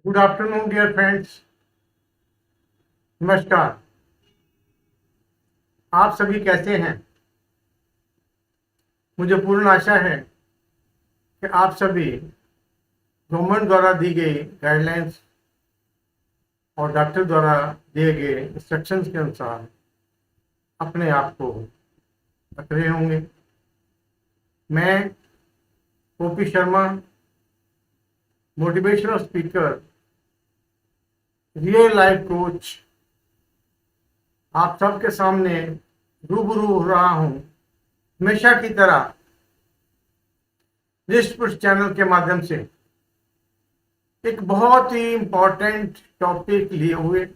Good afternoon dear friends. नमस्कार। आप सभी कैसे हैं? मुझे पूर्ण आशा है कि आप सभी गवर्नमेंट द्वारा दी गई गाइडलाइंस और डॉक्टर द्वारा दिए गए इंस्ट्रक्शंस के अनुसार अपने आप को रख रहे होंगे। मैं OP Sharma, motivational speaker, real life coach, आप सबके सामने रूबरू हो रहा हूं, हमेशा की तरह रिस्ट पुश चैनल के माध्यम से एक बहुत ही इंपॉर्टेंट टॉपिक लिए हुए।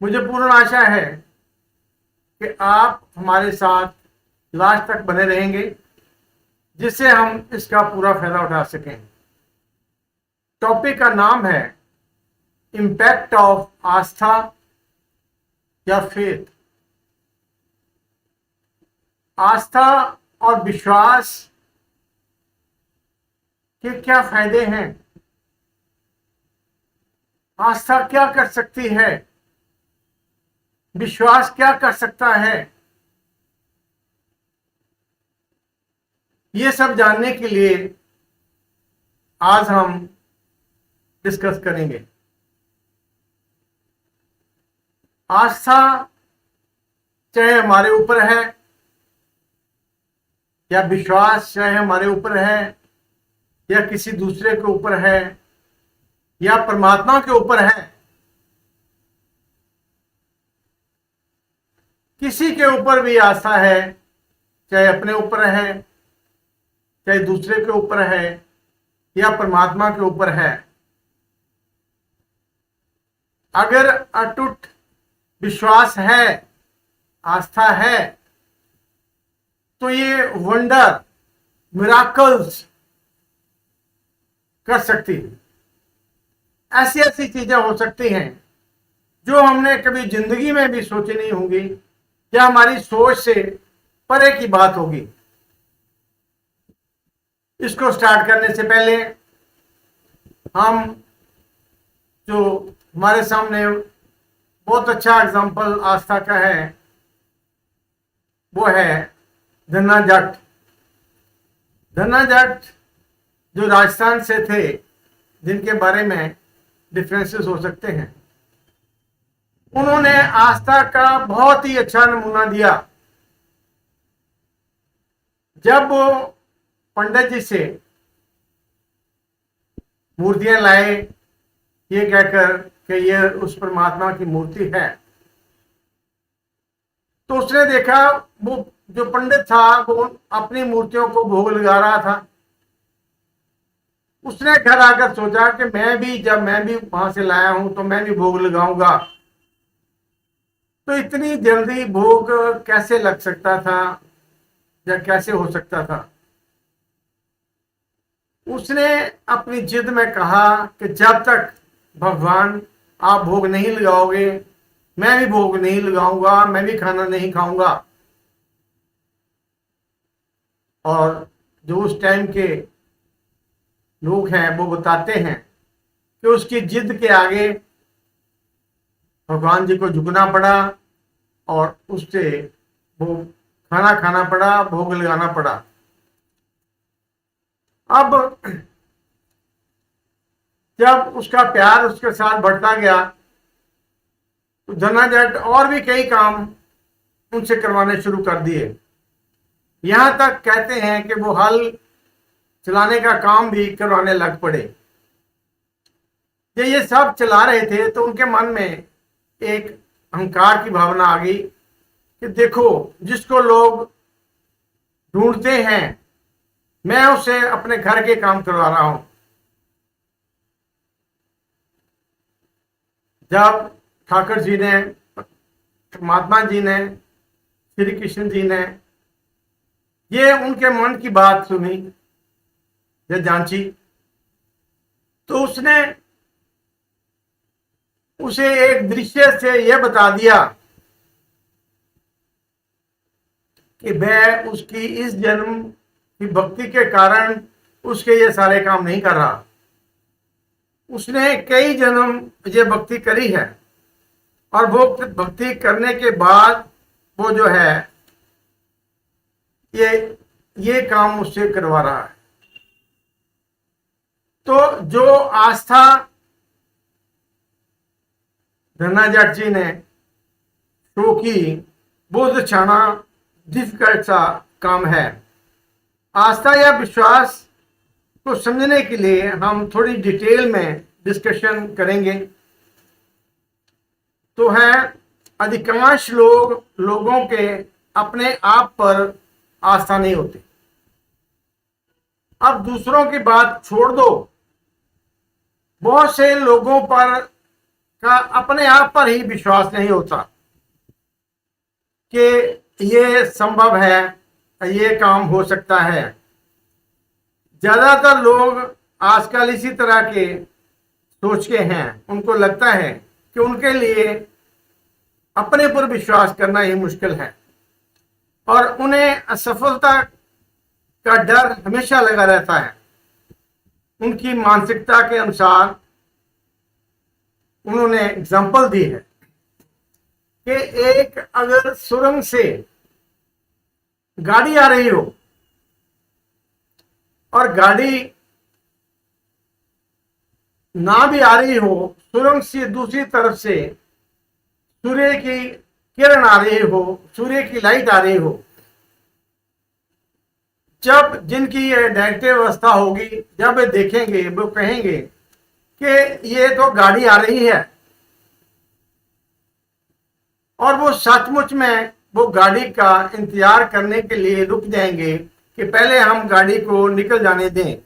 मुझे पूर्ण आशा है कि आप हमारे साथ लास्ट तक बने रहेंगे, जिससे हम इसका पूरा फायदा उठा सकें। टॉपिक का नाम है इम्पैक्ट ऑफ आस्था या फेथ। आस्था और विश्वास के क्या फायदे हैं? आस्था क्या कर सकती है? विश्वास क्या कर सकता है? ये सब जानने के लिए आज हम डिस्कस करेंगे। आस्था चाहे हमारे ऊपर है या विश्वास चाहे हमारे ऊपर है या किसी दूसरे के ऊपर है या परमात्मा के ऊपर है, किसी के ऊपर भी आस्था है, चाहे अपने ऊपर है, चाहे दूसरे के ऊपर है या परमात्मा के ऊपर है, अगर अटूट विश्वास है, आस्था है, तो ये वंडर, मिराकल्स कर सकती है। ऐसी ऐसी चीजें हो सकती हैं जो हमने कभी जिंदगी में भी सोची नहीं होंगी या हमारी सोच से परे की बात होगी। इसको स्टार्ट करने से पहले हम जो हमारे सामने बहुत अच्छा एग्जांपल आस्था का है वो है धन्ना जाट। धन्ना जाट जो राजस्थान से थे, जिनके बारे में डिफरेंसेस हो सकते हैं, उन्होंने आस्था का बहुत ही अच्छा नमूना दिया। जब वो पंडित जी से मूर्तियां लाए ये कहकर कि ये उस परमात्मा की मूर्ति है, तो उसने देखा वो जो पंडित था वो अपनी मूर्तियों को भोग लगा रहा था। उसने घर आकर सोचा कि जब मैं भी वहां से लाया हूं तो मैं भी भोग लगाऊंगा। तो इतनी जल्दी भोग कैसे लग सकता था या कैसे हो सकता था? उसने अपनी जिद में कहा कि जब तक भगवान आप भोग नहीं लगाओगे मैं भी भोग नहीं लगाऊंगा, मैं भी खाना नहीं खाऊंगा। और जो उस टाइम के लोग हैं वो बताते हैं कि उसकी जिद के आगे भगवान जी को झुकना पड़ा और उससे वो खाना खाना पड़ा, भोग लगाना पड़ा। अब जब उसका प्यार उसके साथ बढ़ता गया तो धन्ना जाट और भी कई काम उनसे करवाने शुरू कर दिए। यहां तक कहते हैं कि वो हल चलाने का काम भी करवाने लग पड़े। जब ये सब चला रहे थे तो उनके मन में एक अहंकार की भावना आ गई कि देखो, जिसको लोग ढूंढते हैं मैं उसे अपने घर के काम करवा रहा हूं। जब ठाकुर जी ने, महात्मा जी ने, श्री कृष्ण जी ने ये उनके मन की बात सुनी या जांची, तो उसने उसे एक दृश्य से यह बता दिया कि वह उसकी इस जन्म की भक्ति के कारण उसके ये सारे काम नहीं कर रहा। उसने कई जन्म ये भक्ति करी है और वो भक्ति करने के बाद वो जो है ये ये काम मुझसे करवा रहा है। तो जो आस्था धन्ना जाट जी ने शो की, बोध छाना डिफिकल्ट सा काम है। आस्था या विश्वास को समझने के लिए हम थोड़ी डिटेल में डिस्कशन करेंगे। तो है, अधिकांश लोगों के अपने आप पर आस्था नहीं होती। अब दूसरों की बात छोड़ दो, बहुत से लोगों पर का अपने आप पर ही विश्वास नहीं होता कि ये संभव है, ये काम हो सकता है। ज्यादातर लोग आजकल इसी तरह के सोच के हैं। उनको लगता है कि उनके लिए अपने पर विश्वास करना ही मुश्किल है और उन्हें असफलता का डर हमेशा लगा रहता है। उनकी मानसिकता के अनुसार उन्होंने एग्जाम्पल दी है कि एक अगर सुरंग से गाड़ी आ रही हो और गाड़ी ना भी आ रही हो, सुरंग से दूसरी तरफ से सूर्य की किरण आ रही हो, सूर्य की लाइट आ रही हो, जब जिनकी ये नेगेटिव अवस्था होगी, जब वे देखेंगे वो कहेंगे कि ये तो गाड़ी आ रही है, और वो सचमुच में वो गाड़ी का इंतजार करने के लिए रुक जाएंगे कि पहले हम गाड़ी को निकल जाने दें।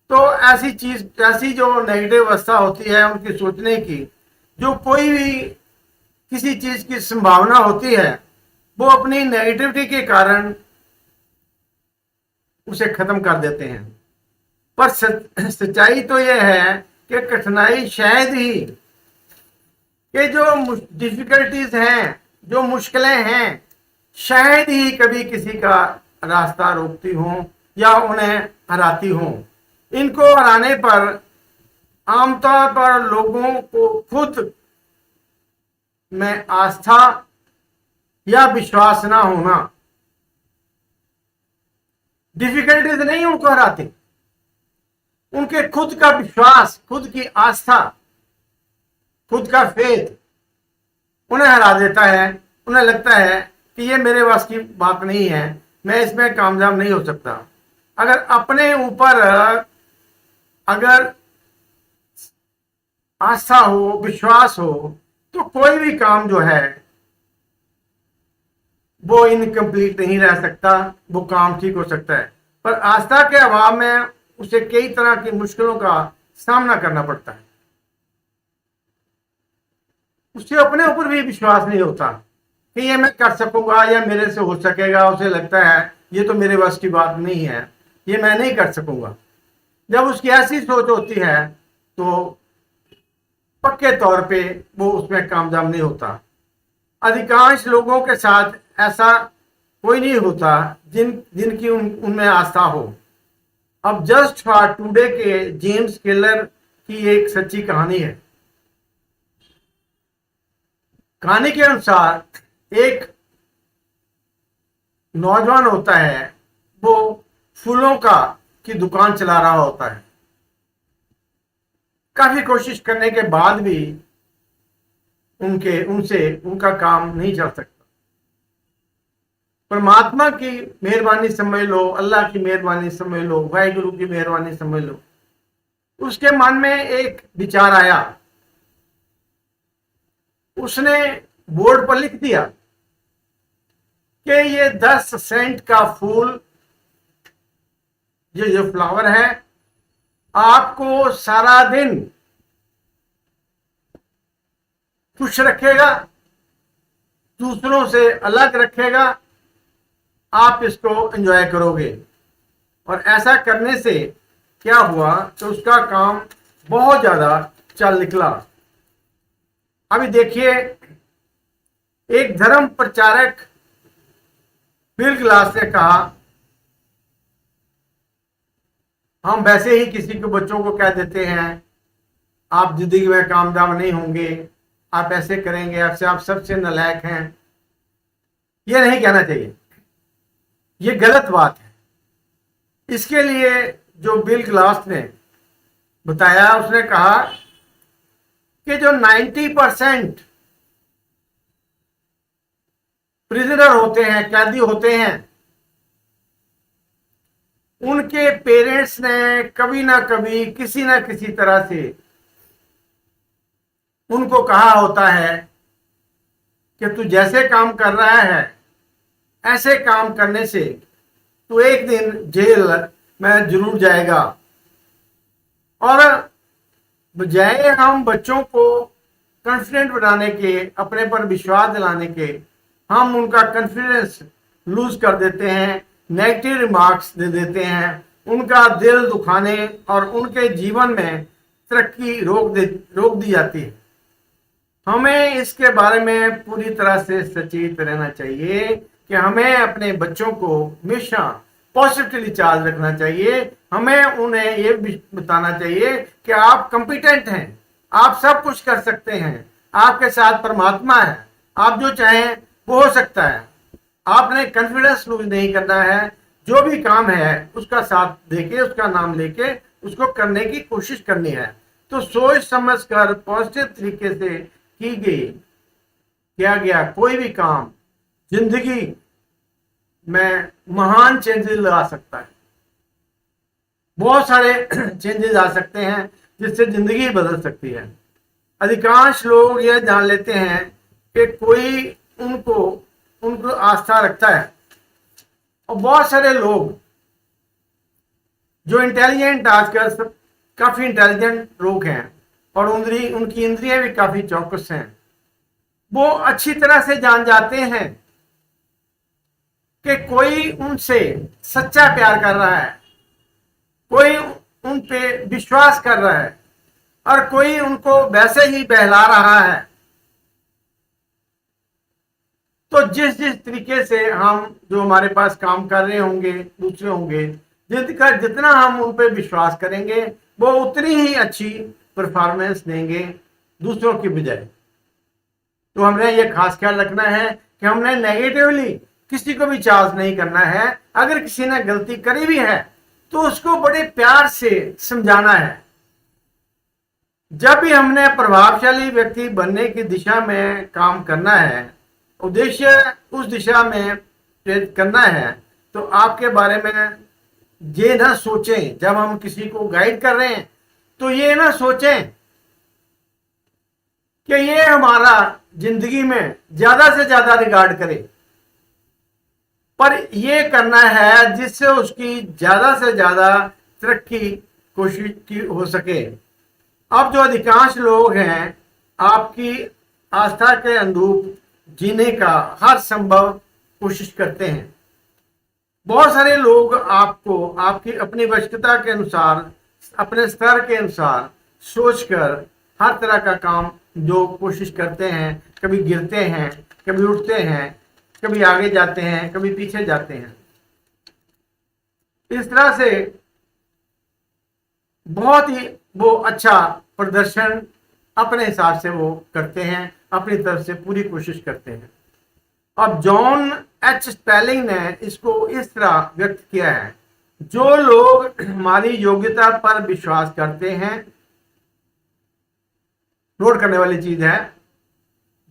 तो ऐसी जो नेगेटिव अवस्था होती है उनकी सोचने की, जो कोई भी किसी चीज की संभावना होती है, वो अपनी नेगेटिविटी के कारण उसे खत्म कर देते हैं। पर सच्चाई तो यह है कि कठिनाई शायद ही कि जो डिफिकल्टीज हैं, जो मुश्किलें हैं, शायद ही कभी किसी का रास्ता रोकती हों या उन्हें हराती हों। इनको हराने पर आमतौर पर लोगों को खुद में आस्था या विश्वास ना होना, डिफिकल्टीज नहीं उनको हराती, उनके खुद का विश्वास, खुद की आस्था, खुद का फेथ उन्हें हरा देता है। उन्हें लगता है कि ये मेरे वास की बात नहीं है, मैं इसमें कामयाब नहीं हो सकता। अगर अपने ऊपर अगर आस्था हो, विश्वास हो, तो कोई भी काम जो है वो इनकम्प्लीट नहीं रह सकता, वो काम ठीक हो सकता है। पर आस्था के अभाव में उसे कई तरह की मुश्किलों का सामना करना पड़ता है। उसे अपने ऊपर भी विश्वास नहीं होता कि ये मैं कर सकूंगा या मेरे से हो सकेगा। उसे लगता है ये तो मेरे बस की बात नहीं है, ये मैं नहीं कर सकूंगा। जब उसकी ऐसी सोच होती है तो पक्के तौर पे वो उसमें कामयाब नहीं होता। अधिकांश लोगों के साथ ऐसा कोई नहीं होता जिनकी उनमें आस्था हो। अब जस्ट फॉर टुडे के जेम्स केलर की एक सच्ची कहानी है। कहानी के अनुसार एक नौजवान होता है, वो फूलों की दुकान चला रहा होता है। काफी कोशिश करने के बाद भी उनका काम नहीं चल सकता। परमात्मा की मेहरबानी समझ लो, अल्लाह की मेहरबानी समझ लो, वाहिगुरु की मेहरबानी समझ लो, उसके मन में एक विचार आया। उसने बोर्ड पर लिख दिया कि ये 10 सेंट का फूल, ये जो फ्लावर है, आपको सारा दिन खुश रखेगा, दूसरों से अलग रखेगा, आप इसको एंजॉय करोगे। और ऐसा करने से क्या हुआ तो उसका काम बहुत ज्यादा चल निकला। अभी देखिए, एक धर्म प्रचारक बिल ग्लास ने कहा, हम वैसे ही किसी के बच्चों को कह देते हैं आप जिंदगी में कामयाब नहीं होंगे, आप ऐसे करेंगे, आपसे आप सबसे नालायक हैं, ये नहीं कहना चाहिए। ये गलत बात है। इसके लिए जो बिल ग्लास ने बताया, उसने कहा कि जो 90% प्रिजनर होते हैं, कैदी होते हैं, उनके पेरेंट्स ने कभी ना कभी किसी ना किसी तरह से उनको कहा होता है कि तू जैसे काम कर रहा है, ऐसे काम करने से तू एक दिन जेल में जरूर जाएगा। और बजाय हम बच्चों को कॉन्फिडेंट बनाने के, अपने पर विश्वास दिलाने के, हम उनका कॉन्फिडेंस लूज कर देते हैं, नेगेटिव रिमार्क्स दे देते हैं, उनका दिल दुखाने और उनके जीवन में तरक्की रोक दी जाती है। हमें इसके बारे में पूरी तरह से सचेत रहना चाहिए कि हमें अपने बच्चों को हमेशा पॉजिटिवली चार्ज रखना चाहिए। हमें उन्हें ये बताना चाहिए कि आप कॉम्पिटेंट हैं, आप सब कुछ कर सकते हैं, आपके साथ परमात्मा है, आप जो चाहें वो हो सकता है। आपने कॉन्फिडेंस लूज नहीं करना है, जो भी काम है उसका साथ देके, उसका नाम लेके उसको करने की कोशिश करनी है। तो सोच समझ कर पॉजिटिव तरीके से किया गया कोई भी काम जिंदगी में महान चेंजेस ला सकता है। बहुत सारे चेंजेस आ सकते हैं जिससे जिंदगी बदल सकती है। अधिकांश लोग यह जान लेते हैं कि कोई उनको आस्था रखता है, और बहुत सारे लोग जो इंटेलिजेंट, आजकल काफी इंटेलिजेंट लोग हैं और उनकी इंद्रियां भी काफी चौकस हैं, वो अच्छी तरह से जान जाते हैं कि कोई उनसे सच्चा प्यार कर रहा है, कोई उन पे विश्वास कर रहा है और कोई उनको वैसे ही बहला रहा है। तो जिस तरीके से हम जो हमारे पास काम कर रहे होंगे, दूसरे होंगे, जितना हम उन पर विश्वास करेंगे वो उतनी ही अच्छी परफॉर्मेंस देंगे दूसरों की बजाय। तो हमने ये खास ख्याल रखना है कि हमने नेगेटिवली किसी को भी चार्ज नहीं करना है। अगर किसी ने गलती करी भी है तो उसको बड़े प्यार से समझाना है। जब भी हमने प्रभावशाली व्यक्ति बनने की दिशा में काम करना है, उद्देश्य उस दिशा में प्रेरित करना है, तो आपके बारे में ये ना सोचें, जब हम किसी को गाइड कर रहे हैं तो ये ना सोचें कि ये हमारा जिंदगी में ज्यादा से ज्यादा रिगार्ड करे, पर ये करना है जिससे उसकी ज्यादा से ज्यादा तरक्की कोशिश की हो सके। अब जो अधिकांश लोग हैं आपकी आस्था के अनुरूप जीने का हर संभव कोशिश करते हैं। बहुत सारे लोग आपको आपकी अपनी आवश्यकता के अनुसार, अपने स्तर के अनुसार सोचकर हर तरह का काम जो कोशिश करते हैं, कभी गिरते हैं, कभी उठते हैं, कभी आगे जाते हैं, कभी पीछे जाते हैं। इस तरह से बहुत ही वो अच्छा प्रदर्शन अपने हिसाब से वो करते हैं, अपनी तरफ से पूरी कोशिश करते हैं। अब जॉन एच स्पेलिंग ने इसको इस तरह व्यक्त किया है, जो लोग हमारी योग्यता पर विश्वास करते हैं, नोट करने वाली चीज है,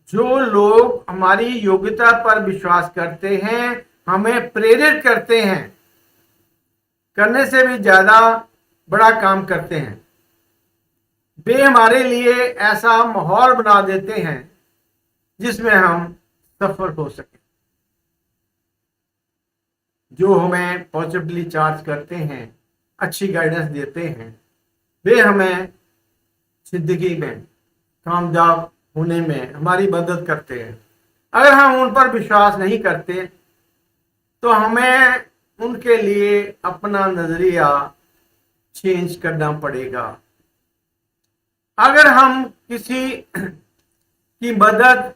जो लोग हमारी योग्यता पर विश्वास करते हैं, हमें प्रेरित करते हैं, करने से भी ज्यादा बड़ा काम करते हैं, वे हमारे लिए ऐसा माहौल बना देते हैं जिसमें हम सफल हो सके। जो हमें पॉजिटिवली चार्ज करते हैं, अच्छी गाइडेंस देते हैं, वे हमें जिंदगी में कामयाब होने में हमारी मदद करते हैं। अगर हम उन पर विश्वास नहीं करते तो हमें उनके लिए अपना नजरिया चेंज करना पड़ेगा। अगर हम किसी की मदद,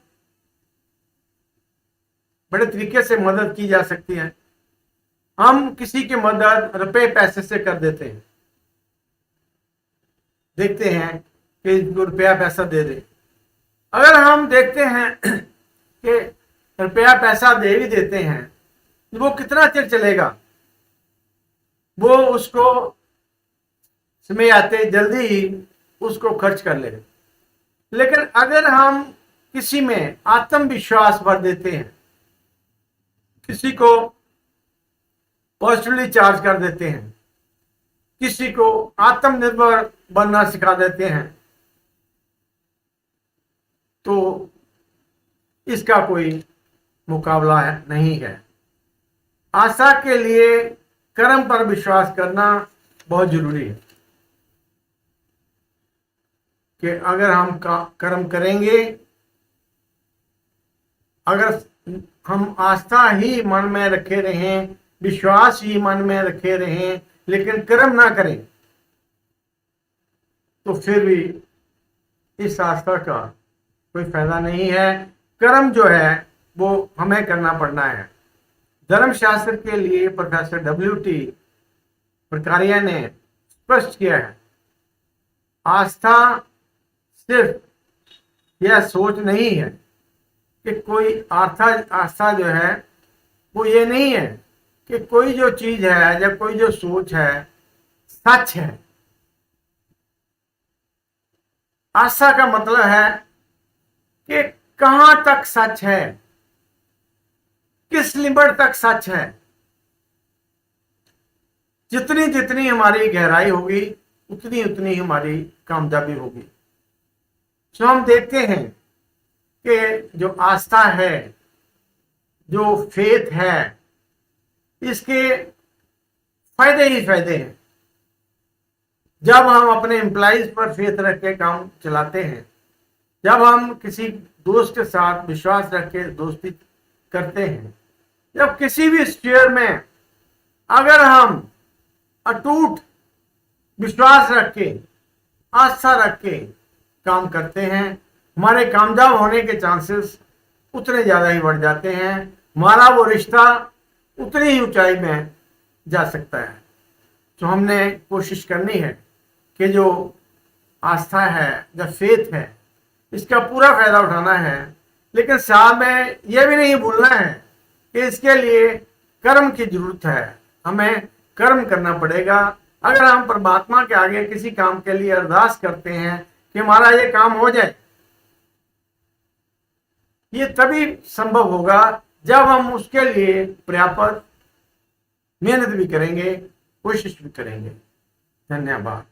बड़े तरीके से मदद की जा सकती है, हम किसी की मदद रुपए पैसे से कर देते हैं। देखते हैं कि रुपया पैसा दे दे। अगर हम देखते हैं कि रुपया पैसा दे भी देते हैं, वो कितना चिर चलेगा, वो उसको समय आते जल्दी ही उसको खर्च कर ले। लेकिन अगर हम किसी में आत्मविश्वास भर देते हैं, किसी को पॉजिटिवली चार्ज कर देते हैं, किसी को आत्मनिर्भर बनना सिखा देते हैं, तो इसका कोई मुकाबला नहीं है। आशा के लिए कर्म पर विश्वास करना बहुत जरूरी है कि अगर हम कर्म करेंगे, अगर हम आस्था ही मन में रखे रहें, विश्वास ही मन में रखे रहें, लेकिन कर्म ना करें, तो फिर भी इस आस्था का कोई फायदा नहीं है। कर्म जो है वो हमें करना पड़ना है। धर्मशास्त्र के लिए प्रोफेसर WT प्रकारिया ने स्पष्ट किया है, आस्था सिर्फ यह सोच नहीं है कि कोई आस्था जो है वो ये नहीं है कि कोई जो चीज है या कोई जो सोच है सच है। आस्था का मतलब है कि कहां तक सच है, किस लिमिट तक सच है। जितनी जितनी हमारी गहराई होगी उतनी उतनी हमारी कामयाबी होगी। तो हम देखते हैं कि जो आस्था है, जो फेथ है, इसके फायदे ही फायदे हैं। जब हम अपने एम्प्लॉइज पर फेथ रख के काम चलाते हैं, जब हम किसी दोस्त के साथ विश्वास रख के दोस्ती करते हैं, जब किसी भी स्फीयर में अगर हम अटूट विश्वास रख के, आस्था रख के काम करते हैं, हमारे कामयाब होने के चांसेस उतने ज़्यादा ही बढ़ जाते हैं। हमारा वो रिश्ता उतनी ही ऊंचाई में जा सकता है। तो हमने कोशिश करनी है कि जो आस्था है, जो फेथ है, इसका पूरा फायदा उठाना है। लेकिन साथ में यह भी नहीं भूलना है कि इसके लिए कर्म की जरूरत है। हमें कर्म करना पड़ेगा। अगर हम परमात्मा के आगे किसी काम के लिए अरदास करते हैं कि हमारा ये काम हो जाए, ये तभी संभव होगा जब हम उसके लिए पर्याप्त मेहनत भी करेंगे, कोशिश भी करेंगे। धन्यवाद।